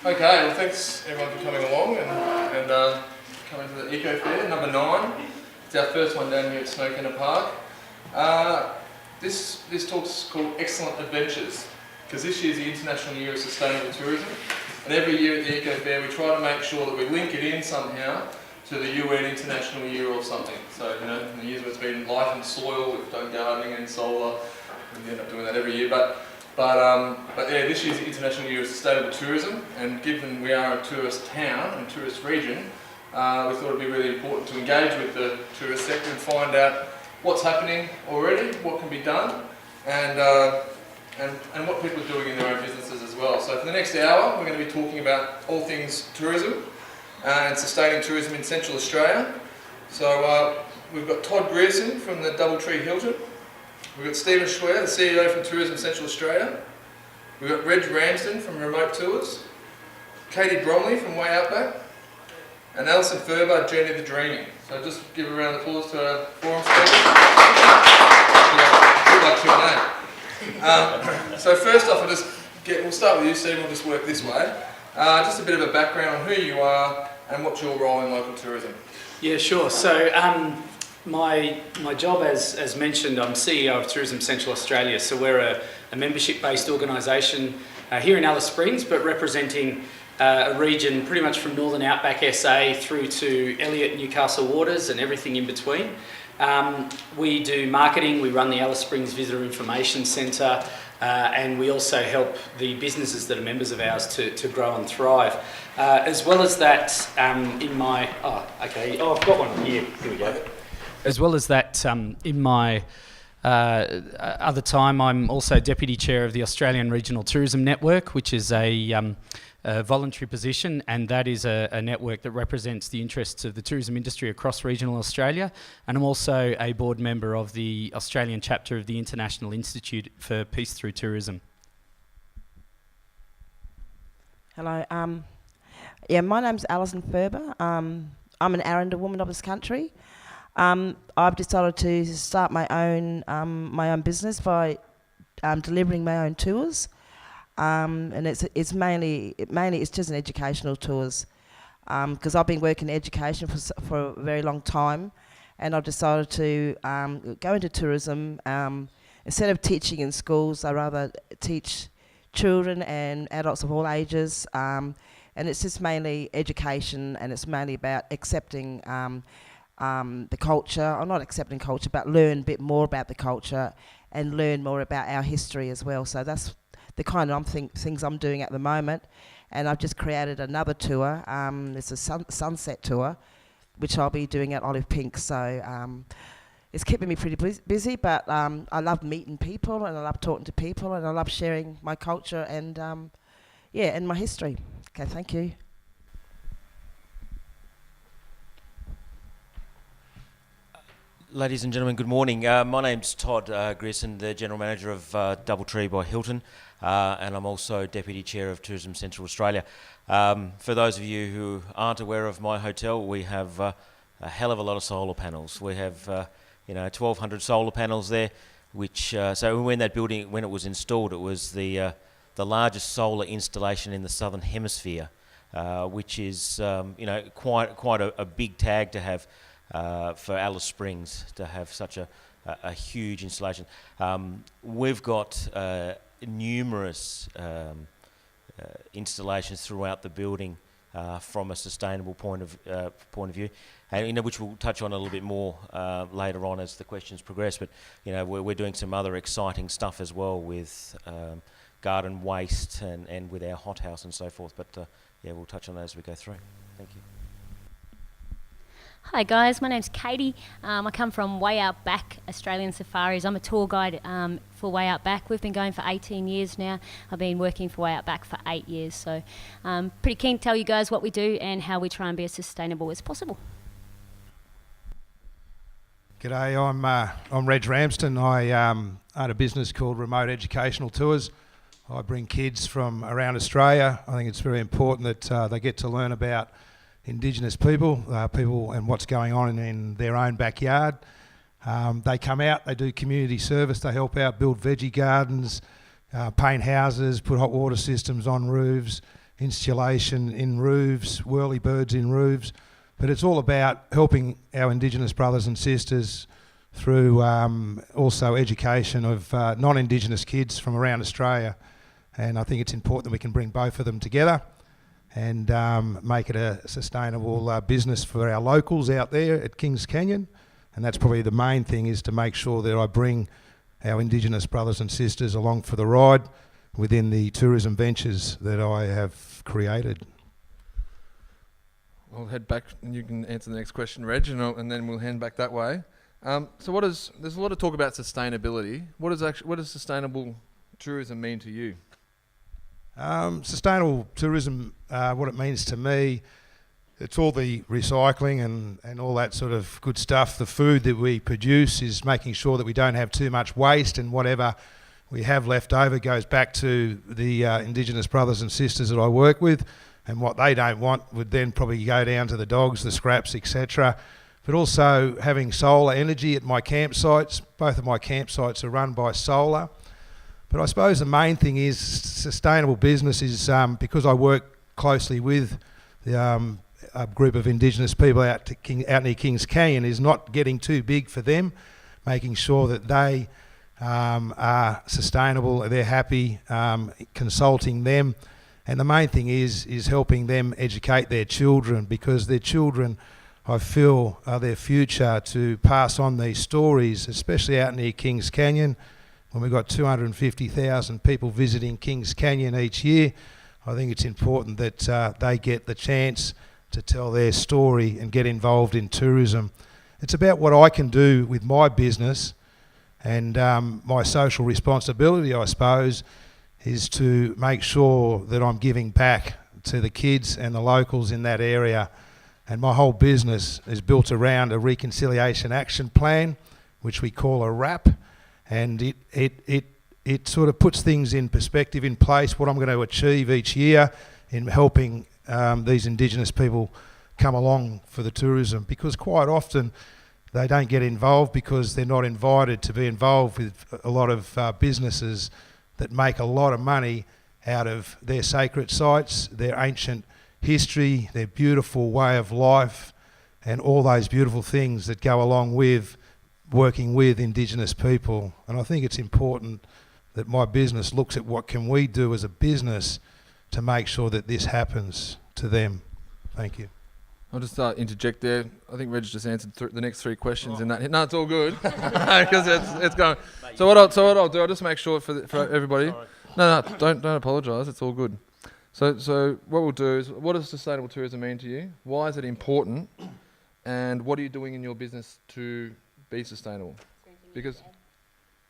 Okay, well thanks everyone for coming along and coming to the EcoFair, number 9. It's our first one down here at Snowkenna Park. This talk's called Excellent Adventures, because this year's the International Year of Sustainable Tourism, and every year at the EcoFair we try to make sure that we link it in somehow to the UN International Year or something. So, you know, in the years where it's been life and soil, we've done gardening and solar, we end up doing that every year. But yeah, this year's the International Year of Sustainable Tourism, and given we are a tourist town and tourist region, we thought it would be really important to engage with the tourist sector and find out what's happening already, what can be done, and what people are doing in their own businesses as well. So for the next hour, we're going to be talking about all things tourism and sustaining tourism in Central Australia. So we've got Todd Grierson from the Doubletree Hilton. We've got Stephen Schwer, the CEO from Tourism Central Australia. We've got Reg Ramsden from Remote Tours. Katie Bromley from Way Outback. And Alison Ferber, Journey the Dreaming. So just give a round of applause to our forum speakers. So first off, we'll start with you, Stephen, we'll just work this way. Just a bit of a background on who you are and what's your role in local tourism. Yeah, sure. So my job, as mentioned, I'm CEO of Tourism Central Australia. So we're a membership-based organisation here in Alice Springs, but representing a region pretty much from northern Outback SA through to Elliot, Newcastle waters and everything in between. We do marketing, we run the Alice Springs Visitor Information Centre, and we also help the businesses that are members of ours to grow and thrive. As well as that, I've got one here we go. As well as that, in my other time, I'm also Deputy Chair of the Australian Regional Tourism Network, which is a voluntary position, and that is a network that represents the interests of the tourism industry across regional Australia. And I'm also a board member of the Australian chapter of the International Institute for Peace Through Tourism. Hello. My name's Alison Ferber. I'm an Arid woman of this country. I've decided to start my own business by delivering my own tours. And it's mainly just an educational tours, because I've been working in education for a very long time, and I've decided to go into tourism. Instead of teaching in schools, I rather teach children and adults of all ages, and it's just mainly education, and it's mainly about accepting the culture, or not accepting culture, but learn a bit more about the culture and learn more about our history as well. So that's the kind of things I'm doing at the moment. And I've just created another tour. It's a sunset tour, which I'll be doing at Olive Pink. So it's keeping me pretty busy, but I love meeting people, and I love talking to people, and I love sharing my culture and and my history. Okay, thank you. Ladies and gentlemen, good morning. My name's Todd Grierson, the General Manager of Doubletree by Hilton, and I'm also Deputy Chair of Tourism Central Australia. For those of you who aren't aware of my hotel, we have a hell of a lot of solar panels. We have 1,200 solar panels there, which so when that building, when it was installed, it was the largest solar installation in the Southern Hemisphere, which is quite a big tag to have. For Alice Springs to have such a huge installation. We've got numerous installations throughout the building from a sustainable point of view, and which we'll touch on a little bit more later on as the questions progress. But we're doing some other exciting stuff as well with garden waste and with our hothouse and so forth. But we'll touch on that as we go through. Thank you. Hi guys, my name's Katie. I come from Way Outback Australian Safaris. I'm a tour guide for Way Outback. We've been going for 18 years now. I've been working for Way Outback for 8 years. So pretty keen to tell you guys what we do and how we try and be as sustainable as possible. G'day, I'm Reg Ramsden. I own a business called Remote Educational Tours. I bring kids from around Australia. I think it's very important that they get to learn about Indigenous people and what's going on in their own backyard. They come out, they do community service, they help out build veggie gardens, paint houses, put hot water systems on roofs, installation in roofs, whirlybirds in roofs, but it's all about helping our Indigenous brothers and sisters through also education of non-Indigenous kids from around Australia. And I think it's important that we can bring both of them together and make it a sustainable business for our locals out there at Kings Canyon. And that's probably the main thing, is to make sure that I bring our Indigenous brothers and sisters along for the ride within the tourism ventures that I have created. I'll head back and you can answer the next question, Reg, and then we'll hand back that way. So there's a lot of talk about sustainability. What does sustainable tourism mean to you? Sustainable tourism, what it means to me, it's all the recycling and all that sort of good stuff. The food that we produce is making sure that we don't have too much waste, and whatever we have left over goes back to the Indigenous brothers and sisters that I work with, and what they don't want would then probably go down to the dogs, the scraps, etc. But also having solar energy at my campsites. Both of my campsites are run by solar. But I suppose the main thing is sustainable business is because I work closely with a group of Indigenous people out near Kings Canyon, is not getting too big for them, making sure that they are sustainable, they're happy, consulting them. And the main thing is helping them educate their children, because their children, I feel, are their future, to pass on these stories, especially out near Kings Canyon. When we've got 250,000 people visiting Kings Canyon each year, I think it's important that they get the chance to tell their story and get involved in tourism. It's about what I can do with my business, and my social responsibility, I suppose, is to make sure that I'm giving back to the kids and the locals in that area. And my whole business is built around a reconciliation action plan, which we call a RAP, and it sort of puts things in perspective, in place, what I'm going to achieve each year in helping these Indigenous people come along for the tourism, because quite often they don't get involved because they're not invited to be involved with a lot of businesses that make a lot of money out of their sacred sites, their ancient history, their beautiful way of life, and all those beautiful things that go along with working with Indigenous people. And I think it's important that my business looks at what can we do as a business to make sure that this happens to them. Thank you. I'll just interject there. I think Reg just answered the next three questions in that. No, it's all good because it's going. So what I'll do, I'll just make sure for everybody. No, don't apologise. It's all good. So what we'll do is, what does sustainable tourism mean to you? Why is it important? And what are you doing in your business to be sustainable? Because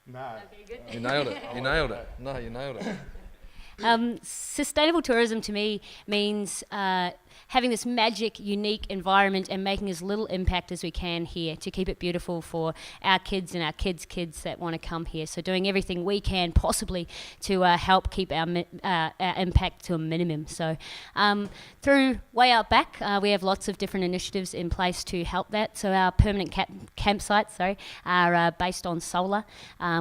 you nailed it. You nailed it. No, you nailed it. Sustainable tourism to me means having this magic, unique environment and making as little impact as we can here to keep it beautiful for our kids and our kids' kids that want to come here. So doing everything we can possibly to help keep our impact to a minimum. So through Way Outback, we have lots of different initiatives in place to help that. So our permanent campsites are based on solar.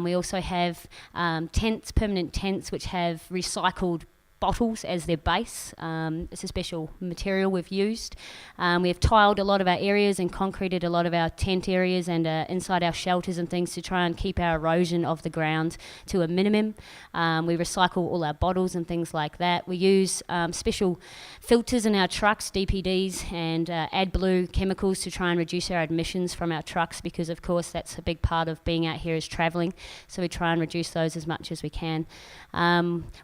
We also have permanent tents, which have recycled bottles as their base. It's a special material we've used. We have tiled a lot of our areas and concreted a lot of our tent areas and inside our shelters and things to try and keep our erosion of the ground to a minimum. We recycle all our bottles and things like that. We use special filters in our trucks, DPDs, and AdBlue chemicals to try and reduce our emissions from our trucks, because of course that's a big part of being out here is travelling, so we try and reduce those as much as we can.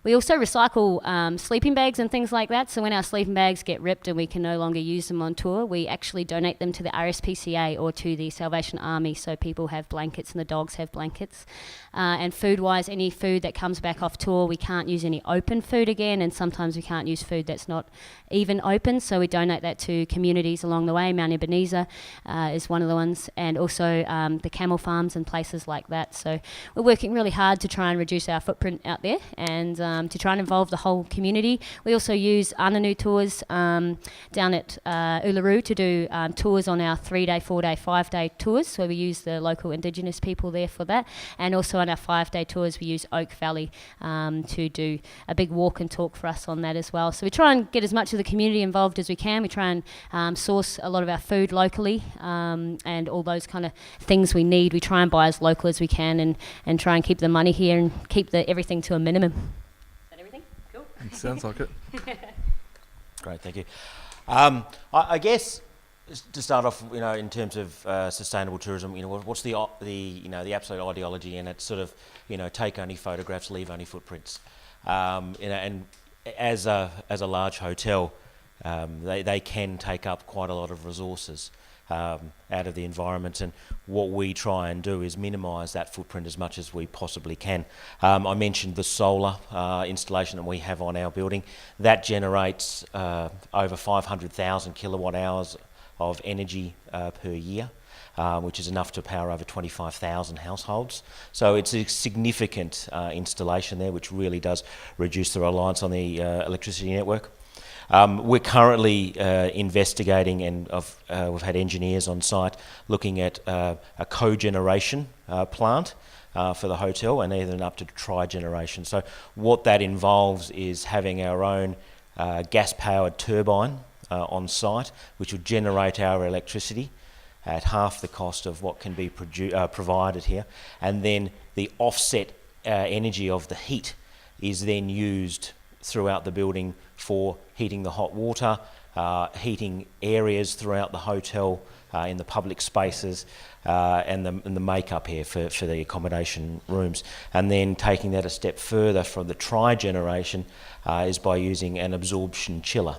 We also recycle sleeping bags and things like that, so when our sleeping bags get ripped and we can no longer use them on tour, we actually donate them to the RSPCA or to the Salvation Army, so people have blankets and the dogs have blankets. And food-wise, any food that comes back off tour, we can't use any open food again, and sometimes we can't use food that's not even open, so we donate that to communities along the way. Mount Ebenezer is one of the ones, and also the camel farms and places like that. So we're working really hard to try and reduce our footprint out there and to try and involve the whole whole community. We also use Ananu tours down at Uluru to do tours on our 3-day, 4-day, 5-day tours. So we use the local Indigenous people there for that. And also on our 5-day tours, we use Oak Valley to do a big walk and talk for us on that as well. So we try and get as much of the community involved as we can. We try and source a lot of our food locally and all those kind of things we need. We try and buy as local as we can and try and keep the money here and keep everything to a minimum. Is that everything? Cool. It sounds like it. Great, thank you. I guess to start off, in terms of sustainable tourism, what's the absolute ideology? And it's sort of, take only photographs, leave only footprints. And as a large hotel, they can take up quite a lot of resources out of the environment, and what we try and do is minimise that footprint as much as we possibly can. I mentioned the solar installation that we have on our building. That generates over 500,000 kilowatt hours of energy per year, which is enough to power over 25,000 households. So it's a significant installation there, which really does reduce the reliance on the electricity network. We're currently investigating, and we've had engineers on site looking at a cogeneration plant for the hotel, and even up to tri-generation. So what that involves is having our own gas-powered turbine on site, which will generate our electricity at half the cost of what can be provided here, and then the offset energy of the heat is then used throughout the building for heating the hot water, heating areas throughout the hotel, in the public spaces, and the makeup here for the accommodation rooms. And then taking that a step further from the tri-generation is by using an absorption chiller,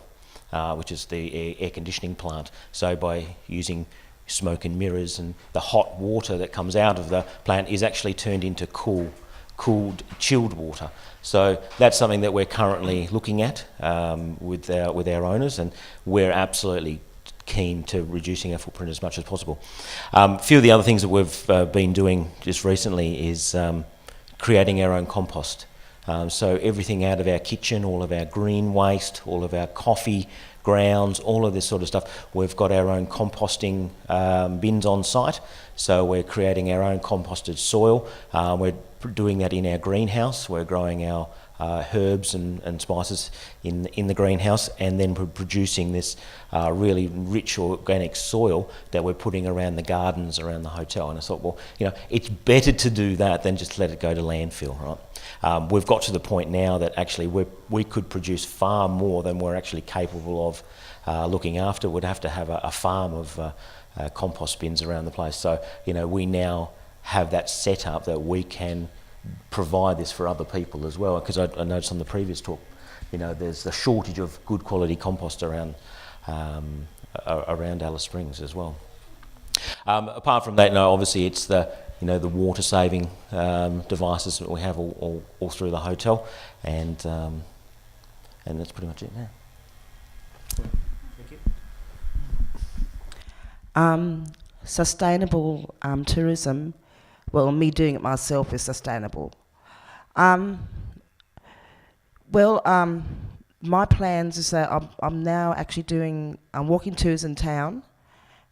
which is the air conditioning plant. So by using smoke and mirrors, and the hot water that comes out of the plant is actually turned into cooled, chilled water. So that's something that we're currently looking at with our owners, and we're absolutely keen to reducing our footprint as much as possible. A few of the other things that we've been doing just recently is creating our own compost. So everything out of our kitchen, all of our green waste, all of our coffee grounds, all of this sort of stuff, we've got our own composting bins on site. So we're creating our own composted soil. We're doing that in our greenhouse. We're growing our herbs and spices in the greenhouse, and then we're producing this really rich organic soil that we're putting around the gardens around the hotel. And I thought, well, it's better to do that than just let it go to landfill, right? We've got to the point now that actually we could produce far more than we're actually capable of looking after. We'd have to have a farm of compost bins around the place. So, we now have that set up that we can provide this for other people as well. Because I noticed on the previous talk, there's a shortage of good quality compost around Alice Springs as well. Apart from that, obviously it's the water saving devices that we have all through the hotel, and that's pretty much it now. Thank you. Sustainable tourism, well, me doing it myself is sustainable. My plans is that I'm now actually doing walking tours in town,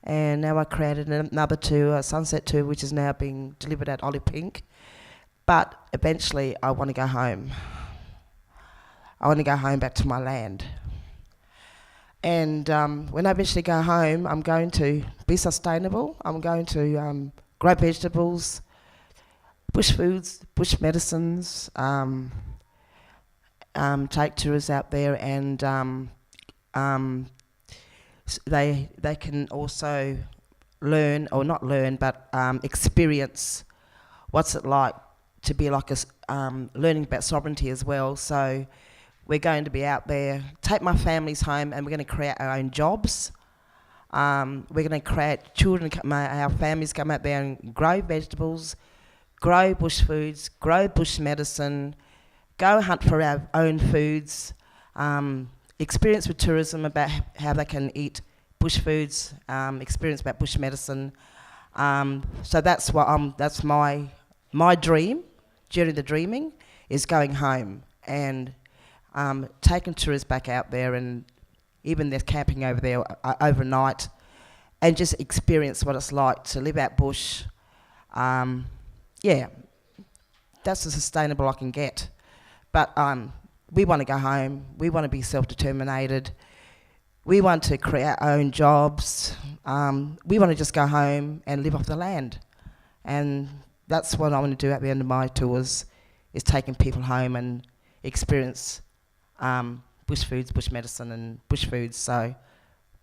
and now I created another tour, a sunset tour, which is now being delivered at Ollie Pink. But eventually I want to go home. I want to go home back to my land. And when I eventually go home, I'm going to be sustainable. I'm going to grow vegetables, bush foods, bush medicines, take tourists out there, and they can also learn, or not learn, but experience what's it like to be like learning about sovereignty as well. So we're going to be out there, take my families home, and we're going to create our own jobs. We're going to create children, our families come out there and grow vegetables, grow bush foods, grow bush medicine, go hunt for our own foods, experience with tourism about how they can eat bush foods, experience about bush medicine. So that's my dream during the dreaming is going home and taking tourists back out there, and even they're camping over there overnight, and just experience what it's like to live out bush. Yeah, that's as sustainable I can get. But we want to go home. We want to be self-determinated. We want to create our own jobs. We want to just go home and live off the land. And that's what I want to do at the end of my tours, is taking people home and experience bush foods, bush medicine and bush foods. So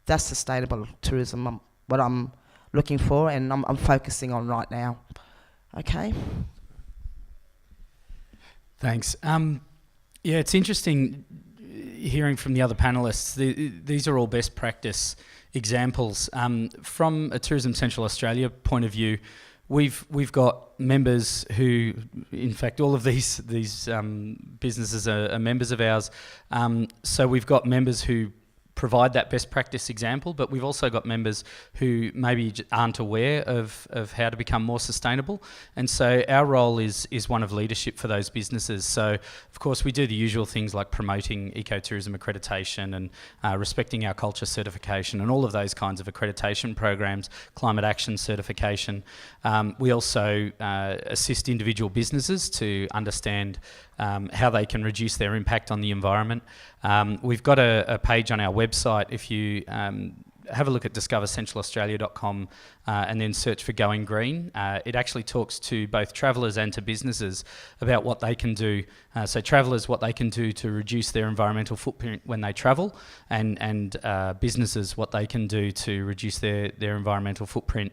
that's sustainable tourism, what I'm looking for and I'm focusing on right now. Okay. Thanks. Yeah, it's interesting hearing from the other panellists. These are all best practice examples. From a Tourism Central Australia point of view, we've got members who, in fact, all of these businesses are members of ours. So we've got members who provide that best practice example, but we've also got members who maybe aren't aware of how to become more sustainable. And so our role is one of leadership for those businesses. So of course we do the usual things like promoting ecotourism accreditation and respecting our culture certification and all of those kinds of accreditation programs, climate action certification. We also assist individual businesses to understand how they can reduce their impact on the environment. We've got a page on our website. If you have a look at discovercentralaustralia.com and then search for Going Green, it actually talks to both travellers and to businesses about what they can do. So travellers, what they can do to reduce their environmental footprint when they travel, and businesses, what they can do to reduce their environmental footprint.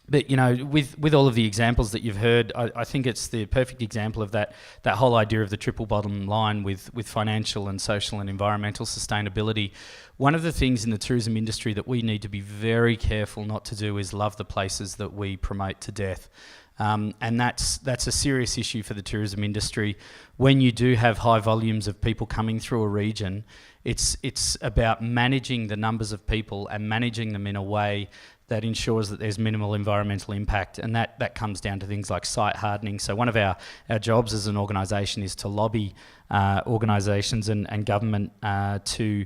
But, you know, with all of the examples that you've heard, I think it's the perfect example of that whole idea of the triple bottom line with financial and social and environmental sustainability. One of the things in the tourism industry that we need to be very careful not to do is love the places that we promote to death. And that's a serious issue for the tourism industry. When you do have high volumes of people coming through a region, it's about managing the numbers of people and managing them in a way that ensures that there's minimal environmental impact, and that comes down to things like site hardening. So one of our jobs as an organisation is to lobby organisations and government to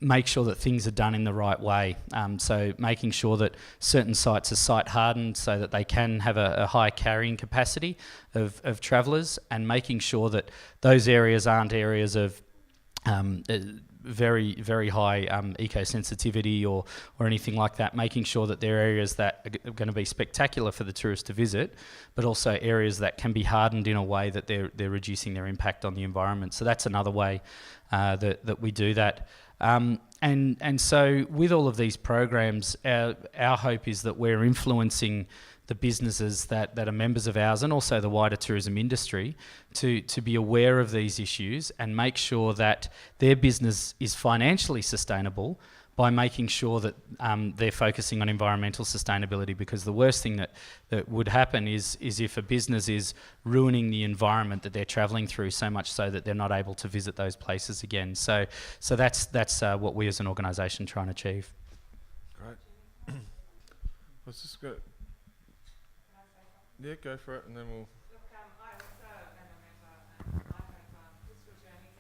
make sure that things are done in the right way. So making sure that certain sites are site hardened so that they can have a high carrying capacity of travellers, and making sure that those areas aren't areas of very, very high eco-sensitivity or anything like that, making sure that they're areas that are going to be spectacular for the tourist to visit, but also areas that can be hardened in a way that they're reducing their impact on the environment. So that's another way that we do that. And so with all of these programs, our hope is that we're influencing the businesses that are members of ours and also the wider tourism industry to be aware of these issues and make sure that their business is financially sustainable by making sure that they're focusing on environmental sustainability, because the worst thing that would happen is if a business is ruining the environment that they're travelling through, so much so that they're not able to visit those places again. So that's what we as an organisation try and achieve. Great. Let's just go. Yeah, go for it, and then we'll. Look, I also am a member, I have Crystal Journeys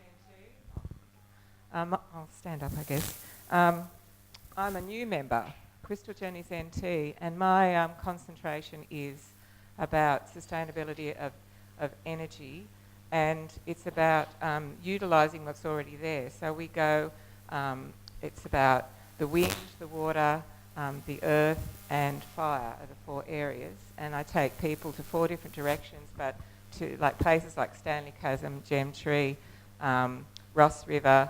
NT. I'll stand up, I guess. I'm a new member, Crystal Journeys NT, and my concentration is about sustainability of energy, and it's about utilising what's already there. So we go, it's about the wind, the water, the earth and fire are the 4 areas, and I take people to 4 different directions, but to like places like Stanley Chasm, Gem Tree, Ross River,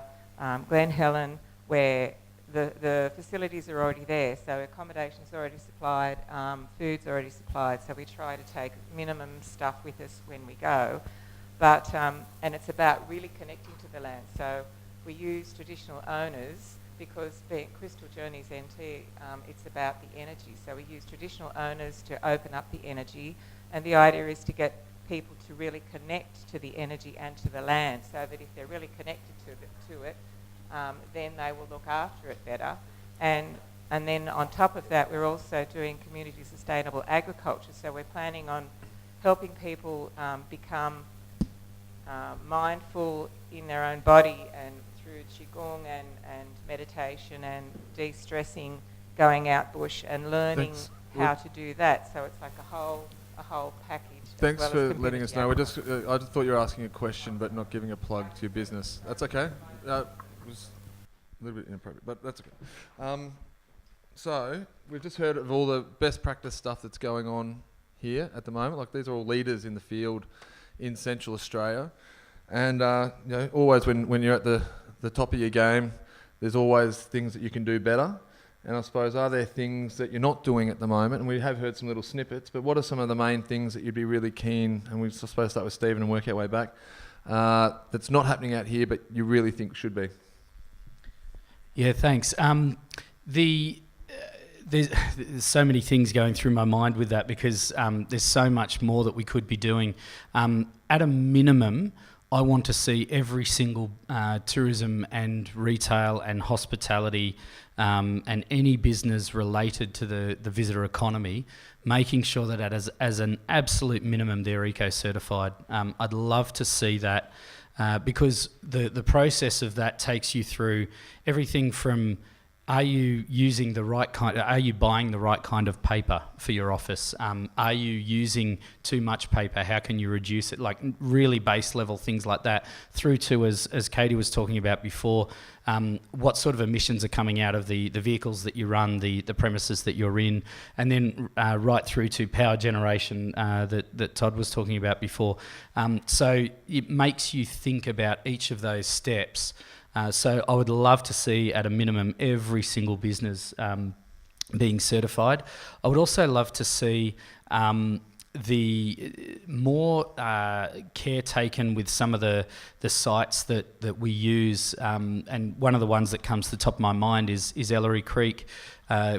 Glen Helen, where the facilities are already there, so accommodation's already supplied, food's already supplied, so we try to take minimum stuff with us when we go. But and it's about really connecting to the land, so we use traditional owners, because being Crystal Journeys NT, it's about the energy. So we use traditional owners to open up the energy, and the idea is to get people to really connect to the energy and to the land, so that if they're really connected to it, then they will look after it better. And then on top of that, we're also doing community sustainable agriculture. So we're planning on helping people become mindful in their own body and through qigong and meditation and de-stressing, going out bush and learning how to do that. So it's like a whole package. Thanks for letting us know. I just thought you were asking a question but not giving a plug to your business. That's okay. It was a little bit inappropriate, but that's okay. So we've just heard of all the best practice stuff that's going on here at the moment. Like, these are all leaders in the field in Central Australia, and always when you're at the top of your game, there's always things that you can do better. And I suppose, are there things that you're not doing at the moment? And we have heard some little snippets, but what are some of the main things that you'd be really keen, and we're supposed to start with Stephen and work our way back, that's not happening out here but you really think should be? Yeah, thanks. There's so many things going through my mind with that, because there's so much more that we could be doing. At a minimum, I want to see every single tourism and retail and hospitality and any business related to the visitor economy, making sure that as an absolute minimum they're eco-certified. I'd love to see that, because the process of that takes you through everything from, are you using the right kind? Are you buying the right kind of paper for your office? Are you using too much paper? How can you reduce it? Like, really base level things like that. Through to, as Katie was talking about before, what sort of emissions are coming out of the vehicles that you run, the premises that you're in, and then right through to power generation that Todd was talking about before. So it makes you think about each of those steps. So I would love to see, at a minimum, every single business being certified. I would also love to see the more care taken with some of the sites that we use, and one of the ones that comes to the top of my mind is Ellery Creek.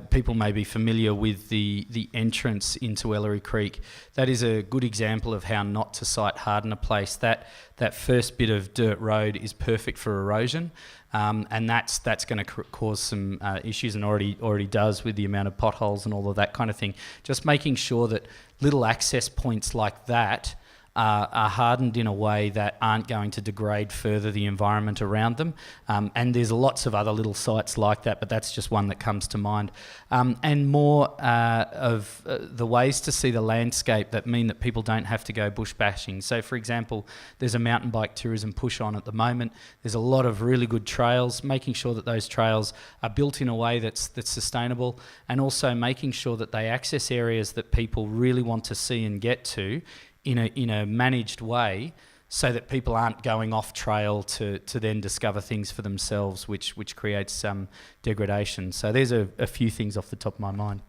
People may be familiar with the entrance into Ellery Creek. That is a good example of how not to site harden a place. That first bit of dirt road is perfect for erosion, and that's going to cause some issues, and already does, with the amount of potholes and all of that kind of thing. Just making sure that little access points like that are hardened in a way that aren't going to degrade further the environment around them. And there's lots of other little sites like that, but that's just one that comes to mind. And more of the ways to see the landscape that mean that people don't have to go bush bashing. So, for example, there's a mountain bike tourism push on at the moment. There's a lot of really good trails, making sure that those trails are built in a way that's sustainable, and also making sure that they access areas that people really want to see and get to in a managed way, so that people aren't going off trail to then discover things for themselves, which creates some degradation. So there's a few things off the top of my mind.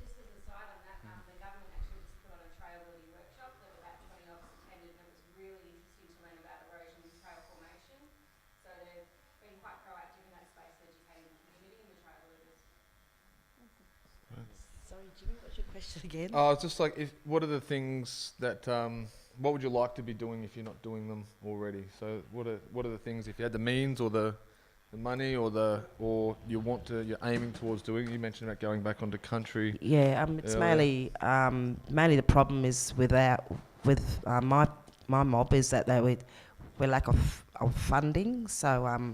Just as a side on that, the government actually just put on a trailability workshop that about 20 of us attended, and it was really interesting to learn about erosion and trail formation. So they've been quite proactive in that space, educating the community and the trail leaders. Sorry, Jimmy, what's your question again? Oh, it's just like, what are the things that, what would you like to be doing if you're not doing them already? So what are the things, if you had the means or the money or you're aiming towards doing? You mentioned about going back onto country. Yeah, it's mainly the problem is with my mob is that we're lack of funding. So,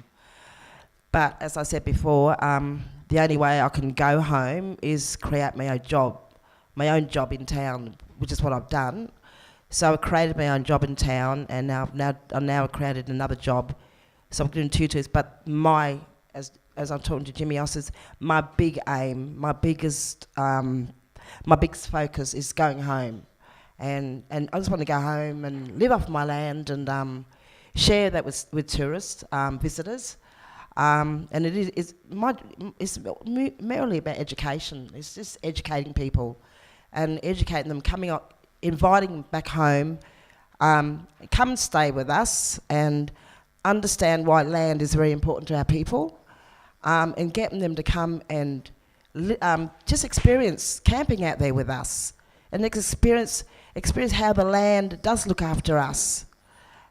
but as I said before, the only way I can go home is create my own job in town, which is what I've done. So I created my own job in town, and I've now created another job. So I'm doing tutors, but as I'm talking to Jimmy, I says my big aim, my biggest focus is going home, and I just want to go home and live off my land and share that with tourists, visitors. And it's merely about education. It's just educating people and educating them, coming up, inviting them back home, come and stay with us and understand why land is very important to our people, and getting them to come and just experience camping out there with us and experience how the land does look after us.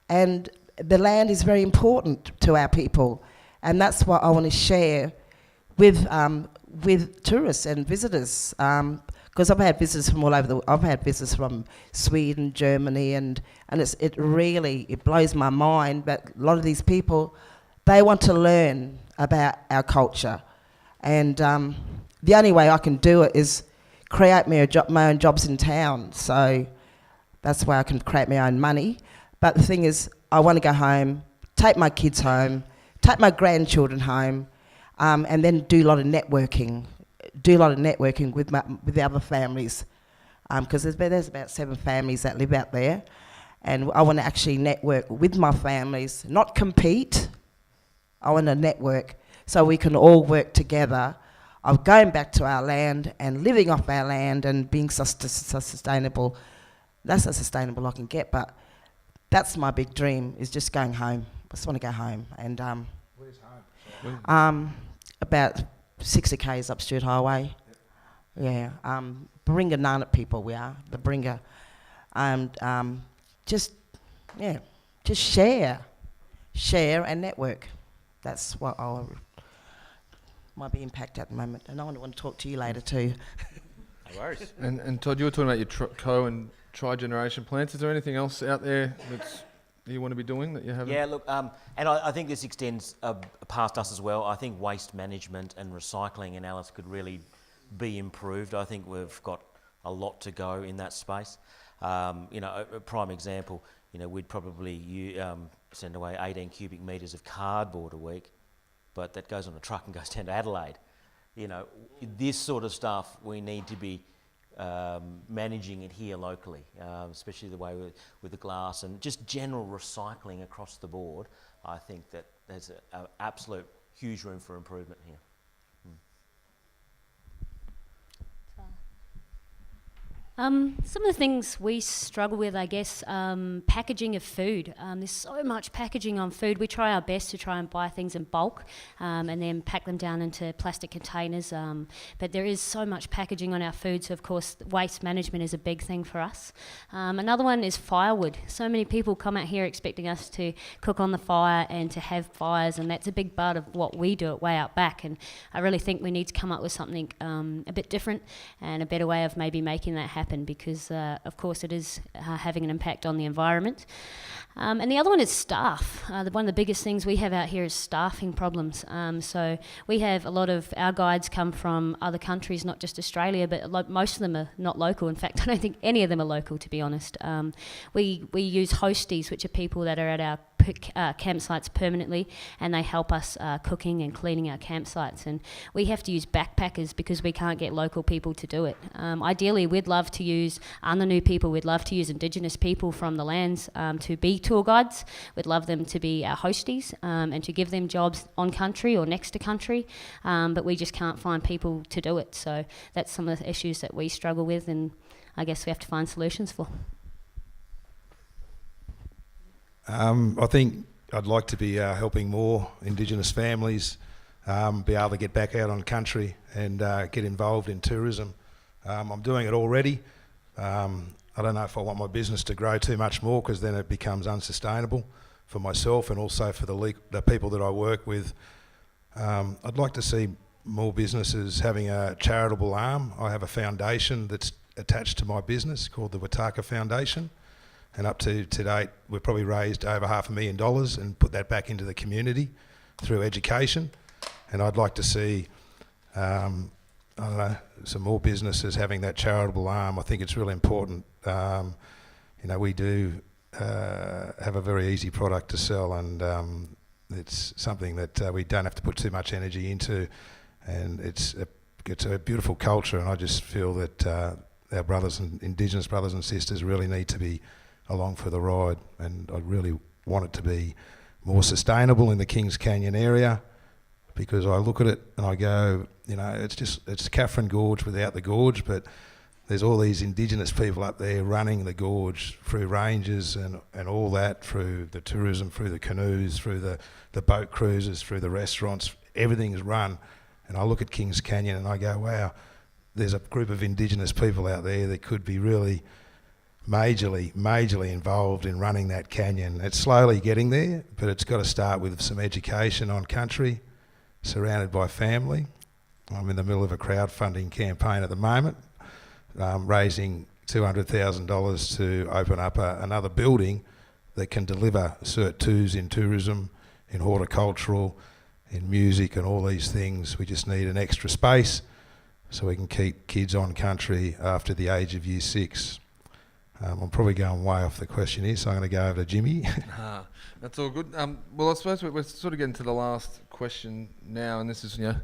And the land is very important to our people. And that's what I want to share with tourists and visitors, because I've had visitors from all over I've had visitors from Sweden, Germany, and it really blows my mind that a lot of these people, they want to learn about our culture, and the only way I can do it is create my own jobs in town. So that's why I can create my own money. But the thing is, I want to go home, take my kids home, take my grandchildren home, and then do a lot of networking. With the other families, because there's about 7 families that live out there, and I want to actually network with my families, not compete. I want to network so we can all work together of going back to our land and living off our land and being sustainable. That's as sustainable I can get, but that's my big dream, is just going home. I just want to go home. And Where's home? about 60 k's up Stewart Highway. Yeah, Baringa Nanak people we are, the Baringa. And just share and network. That's what might be impact at the moment. And I want to talk to you later too. No worries. And Todd, you were talking about your co and tri-generation plants. Is there anything else out there that you want to be doing that you haven't? Yeah, look, and I think this extends past us as well. I think waste management and recycling in Alice could really be improved. I think we've got a lot to go in that space. A prime example, we'd probably send away 18 cubic metres of cardboard a week, but that goes on a truck and goes down to Adelaide. This sort of stuff we need to be managing it here locally, especially the way with the glass and just general recycling across the board. I think that there's an absolute huge room for improvement here. Some of the things we struggle with, I guess, packaging of food. There's so much packaging on food. We try our best to try and buy things in bulk and then pack them down into plastic containers. But there is so much packaging on our food, so of course waste management is a big thing for us. Another one is firewood. So many people come out here expecting us to cook on the fire and to have fires, and that's a big part of what we do at Way Outback. And I really think we need to come up with something a bit different and a better way of maybe making that happen, because of course it is having an impact on the environment. And the other one is staff. One of the biggest things we have out here is staffing problems. So we have a lot of our guides come from other countries, not just Australia, but most of them are not local. In fact, I don't think any of them are local, to be honest. We use hosties, which are people that are at our campsites permanently, and they help us cooking and cleaning our campsites. And we have to use backpackers because we can't get local people to do it. Ideally, we'd love to use Ananu people, we'd love to use Indigenous people from the lands to be tour guides. We'd love them to be our hosties and to give them jobs on country or next to country, but we just can't find people to do it. So that's some of the issues that we struggle with, and I guess we have to find solutions for. I think I'd like to be helping more Indigenous families be able to get back out on country and get involved in tourism. I'm doing it already. I don't know if I want my business to grow too much more, because then it becomes unsustainable for myself and also for the people that I work with. I'd like to see more businesses having a charitable arm. I have a foundation that's attached to my business called the Wataka Foundation. And up to date, we've probably raised over $500,000 and put that back into the community through education. And I'd like to see, some more businesses having that charitable arm. I think it's really important. We do have a very easy product to sell, and it's something that we don't have to put too much energy into. And it's a beautiful culture, and I just feel that our brothers and Indigenous brothers and sisters really need to be along for the ride, and I really want it to be more sustainable in the Kings Canyon area, because I look at it and I go, it's Catherine Gorge without the gorge, but there's all these Indigenous people up there running the gorge through ranges and all that, through the tourism, through the canoes, through the boat cruises, through the restaurants. Everything is run, and I look at Kings Canyon and I go, wow, there's a group of Indigenous people out there that could be really majorly involved in running that canyon. It's slowly getting there, but it's got to start with some education on country, surrounded by family. I'm in the middle of a crowdfunding campaign at the moment raising $200,000 to open up another building that can deliver Cert 2s in tourism, in horticultural, in music and all these things. We just need an extra space so we can keep kids on country after the age of year 6. I'm probably going way off the question here, so I'm going to go over to Jimmy. That's all good. Well, I suppose we're sort of getting to the last question now, and this is, I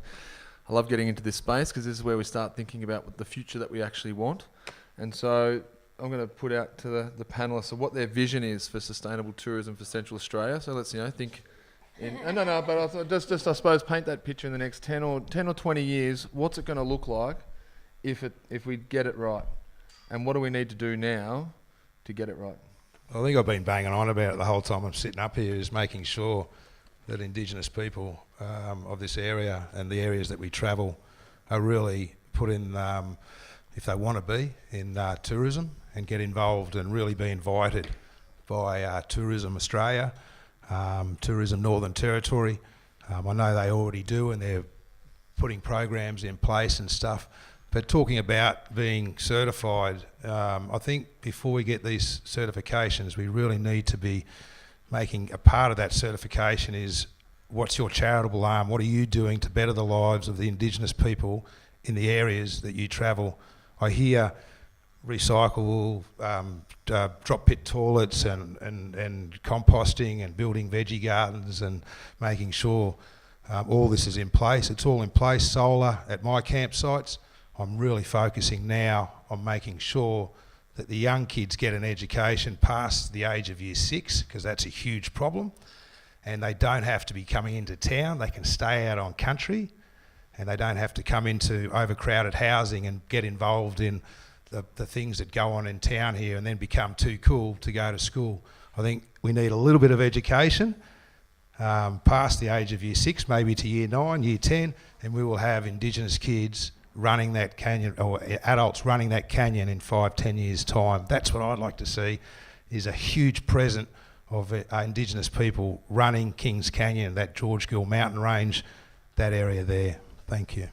love getting into this space because this is where we start thinking about what the future that we actually want. And so I'm going to put out to the panellists of what their vision is for sustainable tourism for Central Australia. So let's, think but I just I suppose paint that picture in the next 10 or 20 years. What's it going to look like if we get it right? And what do we need to do now to get it right? I think I've been banging on about it the whole time I'm sitting up here, is making sure that Indigenous people of this area and the areas that we travel are really put in, if they want to be, in tourism and get involved and really be invited by Tourism Australia, Tourism Northern Territory. I know they already do, and they're putting programs in place and stuff. But talking about being certified, I think before we get these certifications, we really need to be making a part of that certification is, what's your charitable arm? What are you doing to better the lives of the Indigenous people in the areas that you travel? I hear recyclable, drop pit toilets and composting and building veggie gardens and making sure all this is in place. It's all in place. Solar at my campsites. I'm really focusing now on making sure that the young kids get an education past the age of year 6, because that's a huge problem, and they don't have to be coming into town. They can stay out on country, and they don't have to come into overcrowded housing and get involved in the things that go on in town here and then become too cool to go to school. I think we need a little bit of education past the age of year 6, maybe to year 9, year 10, and we will have Indigenous kids running that canyon, or adults running that canyon in 5-10 years' time. That's what I'd like to see, is a huge present of Indigenous people running Kings Canyon, that George Gill mountain range, that area there. Thank you.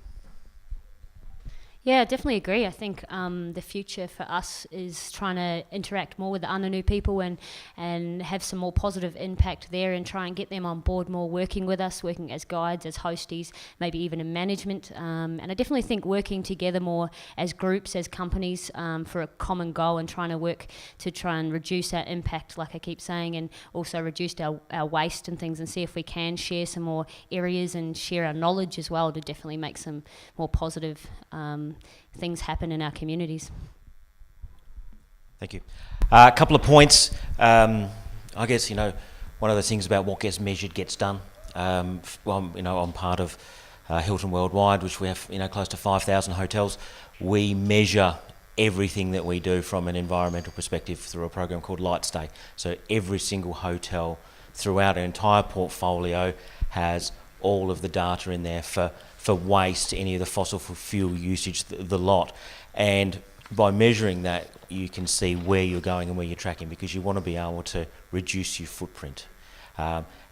Yeah, I definitely agree. I think the future for us is trying to interact more with the Anangu people and have some more positive impact there, and try and get them on board more, working with us, working as guides, as hosties, maybe even in management. And I definitely think working together more as groups, as companies, for a common goal, and trying to work to try and reduce our impact, like I keep saying, and also reduce our waste and things, and see if we can share some more areas and share our knowledge as well to definitely make some more positive things happen in our communities. Thank you. A couple of points. I guess, one of the things about what gets measured gets done. I'm part of Hilton Worldwide, which we have, close to 5,000 hotels. We measure everything that we do from an environmental perspective through a program called Lightstay. So every single hotel throughout our entire portfolio has all of the data in there for waste, any of the fossil fuel usage, the lot. And by measuring that, you can see where you're going and where you're tracking, because you want to be able to reduce your footprint.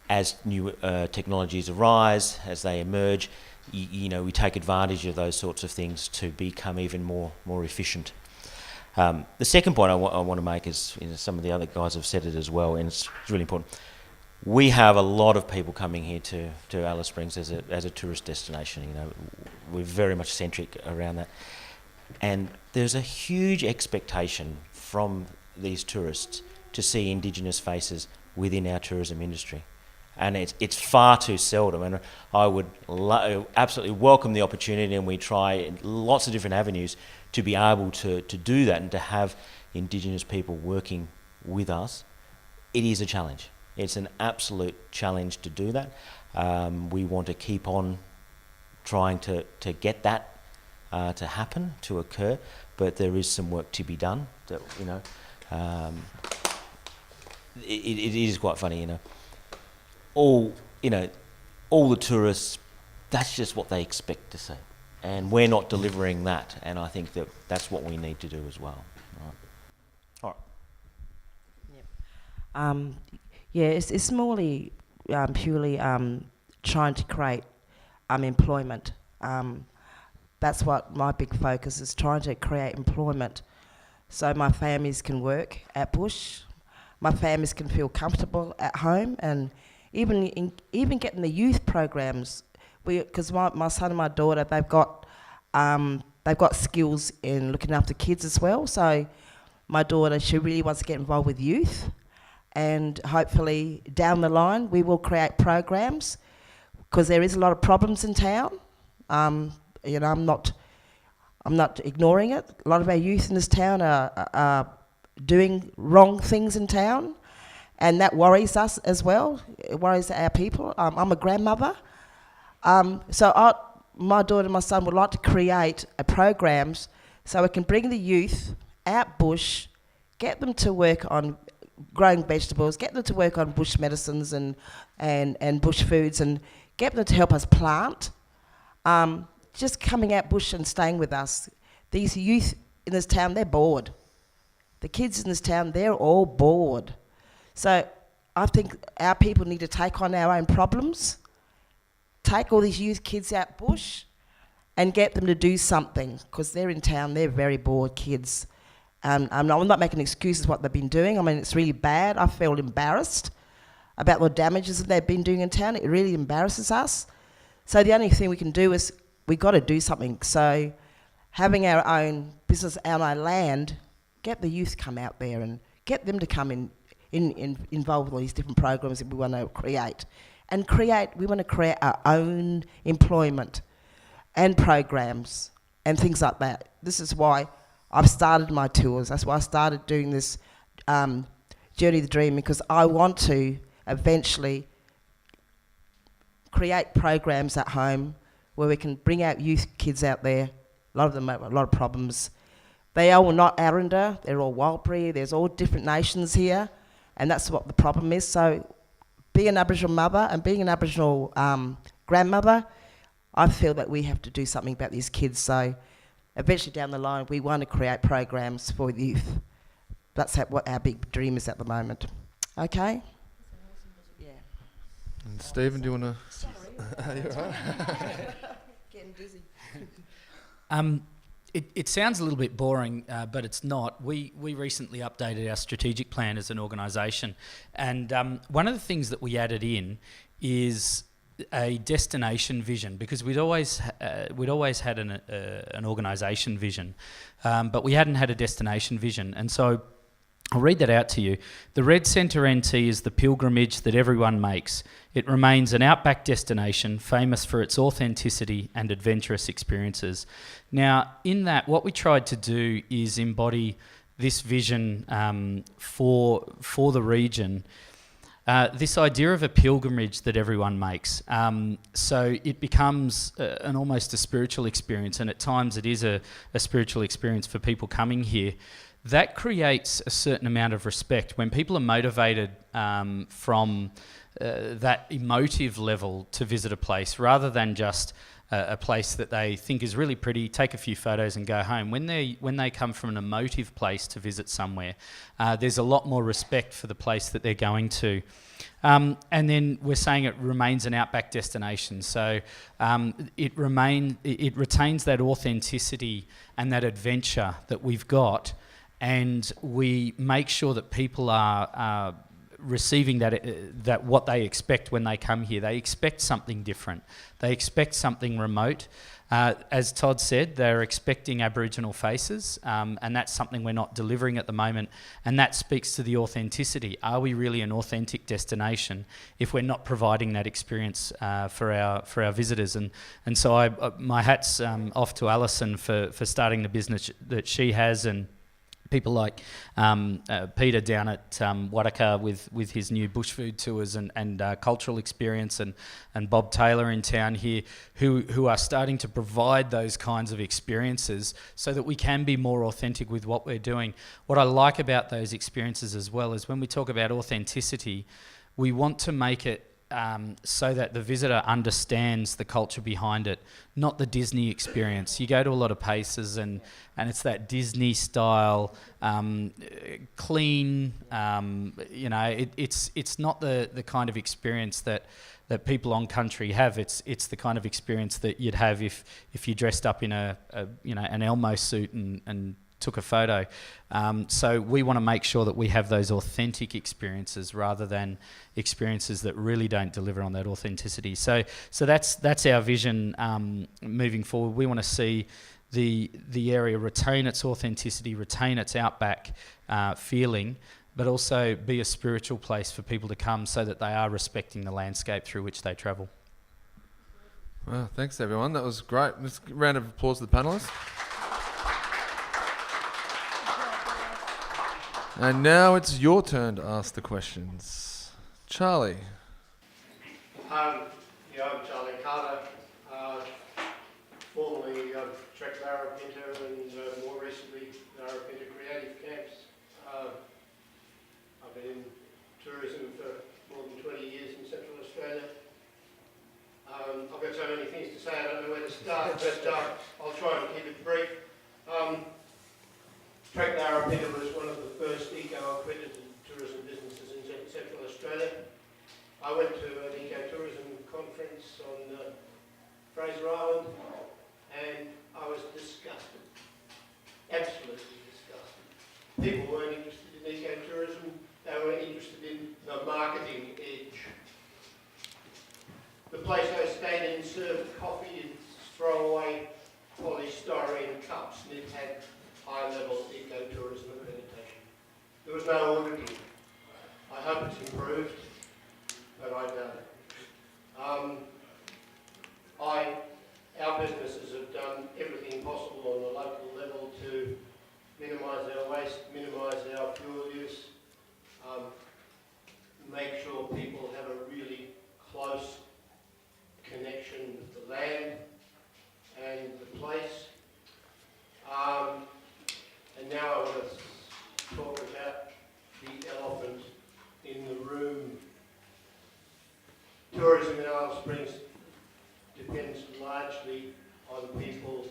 As new technologies arise, as they emerge, we take advantage of those sorts of things to become even more efficient. The second point I want to make is, some of the other guys have said it as well, and it's really important. We have a lot of people coming here to Alice Springs as a tourist destination. We're very much centric around that, and there's a huge expectation from these tourists to see Indigenous faces within our tourism industry, and it's far too seldom. And I would absolutely welcome the opportunity, and we try lots of different avenues to be able to do that and to have Indigenous people working with us. It is a challenge. It's an absolute challenge to do that. We want to keep on trying to get that to happen, to occur, but there is some work to be done. That it is quite funny, all the tourists, that's just what they expect to see, and we're not delivering that. And I think that's what we need to do as well. All right. Yeah, it's morely purely trying to create employment. That's what my big focus is, trying to create employment so my families can work at bush, my families can feel comfortable at home, and even getting the youth programs. Because my son and my daughter, they've got skills in looking after kids as well. So my daughter, she really wants to get involved with youth, and hopefully down the line we will create programs, because there is a lot of problems in town. You know, I'm not ignoring it. A lot of our youth in this town are doing wrong things in town, and that worries us as well. It worries our people. I'm a grandmother, so my daughter and my son would like to create programs so we can bring the youth out bush, get them to work on growing vegetables, get them to work on bush medicines and bush foods, and get them to help us plant. Just coming out bush and staying with us. These youth in this town, they're bored. The kids in this town, they're all bored. So I think our people need to take on our own problems, take all these youth kids out bush and get them to do something, because they're in town, they're very bored kids. I'm not making excuses what they've been doing. I mean, it's really bad. I feel embarrassed about the damages that they've been doing in town. It really embarrasses us. So the only thing we can do is we've got to do something. So having our own business on our land, get the youth come out there and get them to come involved with all these different programs that we want to create. And we want to create our own employment and programs and things like that. This is why I've started my tours. That's why I started doing this Journey the Dream, because I want to eventually create programs at home where we can bring out youth kids out there. A lot of them have a lot of problems. They are all not Aranda, they're all Wildberry, there's all different nations here, and that's what the problem is. So being an Aboriginal mother and being an Aboriginal grandmother, I feel that we have to do something about these kids. So eventually down the line, we want to create programs for youth. That's what our big dream is at the moment. Okay? Yeah. And Stephen, do you want to... You're right. Getting dizzy. It sounds a little bit boring, but it's not. We recently updated our strategic plan as an organisation, and one of the things that we added in is a destination vision, because we'd always had an organisation vision, but we hadn't had a destination vision, and so I'll read that out to you. The Red Centre NT is the pilgrimage that everyone makes. It remains an outback destination famous for its authenticity and adventurous experiences. Now, in that, what we tried to do is embody this vision for the region, this idea of a pilgrimage that everyone makes. So it becomes an almost a spiritual experience, and at times it is a spiritual experience for people coming here. That creates a certain amount of respect. When people are motivated from that emotive level to visit a place, rather than just a place that they think is really pretty, take a few photos and go home. When they come from an emotive place to visit somewhere, there's a lot more respect for the place that they're going to. And then we're saying it remains an outback destination. So it retains that authenticity and that adventure that we've got, and we make sure that people are receiving that what they expect when they come here. They expect something different. They expect something remote. As Todd said, they're expecting Aboriginal faces, and that's something we're not delivering at the moment, and that speaks to the authenticity. Are we really an authentic destination if we're not providing that experience for our visitors? And so my hat's off to Alison for starting the business that she has, and people like Peter down at Wattaka with his new bush food tours and cultural experience, and Bob Taylor in town here, who are starting to provide those kinds of experiences so that we can be more authentic with what we're doing. What I like about those experiences as well is when we talk about authenticity, we want to make it so that the visitor understands the culture behind it, not the Disney experience. You go to a lot of places and it's that Disney style, clean, it's not the kind of experience that that people on country have. It's the kind of experience that you'd have if you dressed up in a an Elmo suit and took a photo. So we want to make sure that we have those authentic experiences rather than experiences that really don't deliver on that authenticity. So that's our vision moving forward. We want to see the area retain its authenticity, retain its Outback feeling, but also be a spiritual place for people to come so that they are respecting the landscape through which they travel. Well, thanks everyone. That was great. Just a round of applause to the panellists. And now it's your turn to ask the questions. Charlie. I'm Charlie Carter. Formerly Trek Larapinta and more recently Larapinta Creative Camps. I've been in tourism for more than 20 years in Central Australia. I've got so many things to say, I don't know where to start, but I'll try and keep it brief. Trek Larapinta was one of the first eco-accredited tourism businesses in Central Australia. I went to an eco-tourism conference on Fraser Island and I was disgusted, absolutely disgusted. People weren't interested in eco-tourism, they were interested in the marketing edge. The place I stayed in served coffee in throwaway polystyrene cups and it had high-level eco-tourism accreditation. There was no auditing. I hope it's improved, but I don't. Our businesses have done everything possible on the local level to minimise our waste, minimise our fuel use, make sure people have a really close connection with the land and the place. And now I want to talk about the elephant in the room. Tourism in Alice Springs depends largely on people